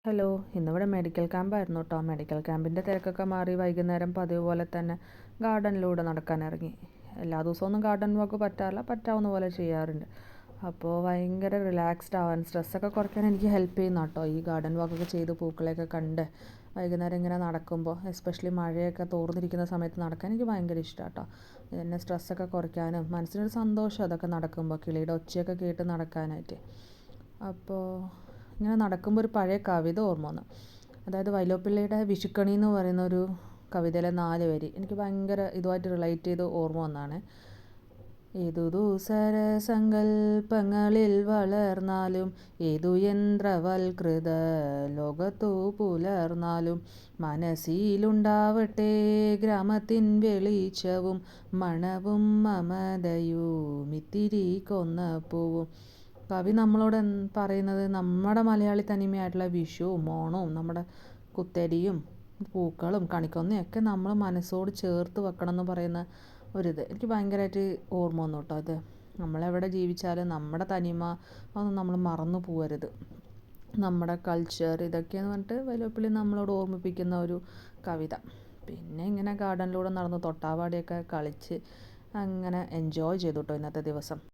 Hello, ഇന്നിവിടെ medical ക്യാമ്പായിരുന്നു കേട്ടോ. Medical ക്യാമ്പിൻ്റെ തിരക്കൊക്കെ മാറി വൈകുന്നേരം പതിവ് പോലെ തന്നെ ഗാർഡനിലൂടെ നടക്കാനിറങ്ങി. എല്ലാ ദിവസമൊന്നും ഗാർഡൻ വാക്ക് പറ്റാറില്ല, പറ്റാവുന്ന പോലെ ചെയ്യാറുണ്ട്. അപ്പോൾ ഭയങ്കര റിലാക്സ്ഡ് ആവാൻ, സ്ട്രെസ്സൊക്കെ കുറയ്ക്കാൻ എനിക്ക് ഹെൽപ്പ് ചെയ്യുന്ന കേട്ടോ ഈ ഗാർഡൻ വാക്കൊക്കെ ചെയ്ത് പൂക്കളെയൊക്കെ കണ്ട് വൈകുന്നേരം ഇങ്ങനെ നടക്കുമ്പോൾ, എസ്പെഷ്യലി മഴയൊക്കെ തോർന്നിരിക്കുന്ന സമയത്ത് നടക്കാൻ എനിക്ക് ഭയങ്കര ഇഷ്ടമാണ് കേട്ടോ. എന്നെ സ്ട്രെസ്സൊക്കെ കുറയ്ക്കാനും മനസ്സിനൊരു സന്തോഷം അതൊക്കെ നടക്കുമ്പോൾ, കിളിയുടെ ഒച്ചയൊക്കെ കേട്ട് നടക്കാനായിട്ട്. അപ്പോൾ ഇങ്ങനെ നടക്കുമ്പോൾ ഒരു പഴയ കവിത ഓർമ്മ വന്നു. അതായത് വൈലോപ്പിള്ളിയുടെ വിഷുക്കണി എന്ന് പറയുന്ന ഒരു കവിതയിലെ 4 വരി എനിക്ക് ഭയങ്കര ഇതുമായിട്ട് റിലേറ്റ് ചെയ്ത് ഓർമ്മ വന്നതാണ്. ഏതു ദൂസര സങ്കൽപ്പങ്ങളിൽ വളർന്നാലും, ഏതു യന്ത്രവൽകൃത ലോകത്തു പുലർന്നാലും, മനസ്സിലുണ്ടാവട്ടെ ഗ്രാമത്തിൻ വെളിച്ചവും മണവും മമതയും ഇത്തിരി കൊന്നപ്പൂവും. കവി നമ്മളോട് പറയുന്നത് നമ്മുടെ മലയാളി തനിമയായിട്ടുള്ള വിഷുവും ഓണവും നമ്മുടെ കുത്തരിയും പൂക്കളും കണിക്കൊന്നയൊക്കെ നമ്മൾ മനസ്സോട് ചേർത്ത് വെക്കണം എന്ന് പറയുന്ന ഒരിത് എനിക്ക് ഭയങ്കരമായിട്ട് ഓർമ്മ വന്നു കേട്ടോ. അത് നമ്മളെവിടെ ജീവിച്ചാലും നമ്മുടെ തനിമ അതൊന്നും നമ്മൾ മറന്നു പോകരുത്. നമ്മുടെ കൾച്ചർ ഇതൊക്കെയെന്ന് പറഞ്ഞിട്ട് വൈലോപ്പിള്ളി നമ്മളോട് ഓർമ്മിപ്പിക്കുന്ന ഒരു കവിത. പിന്നെ ഇങ്ങനെ ഗാർഡനിലൂടെ നടന്ന് തൊട്ടാവാടിയൊക്കെ കളിച്ച് അങ്ങനെ എൻജോയ് ചെയ്തു കേട്ടോ ഇന്നത്തെ ദിവസം.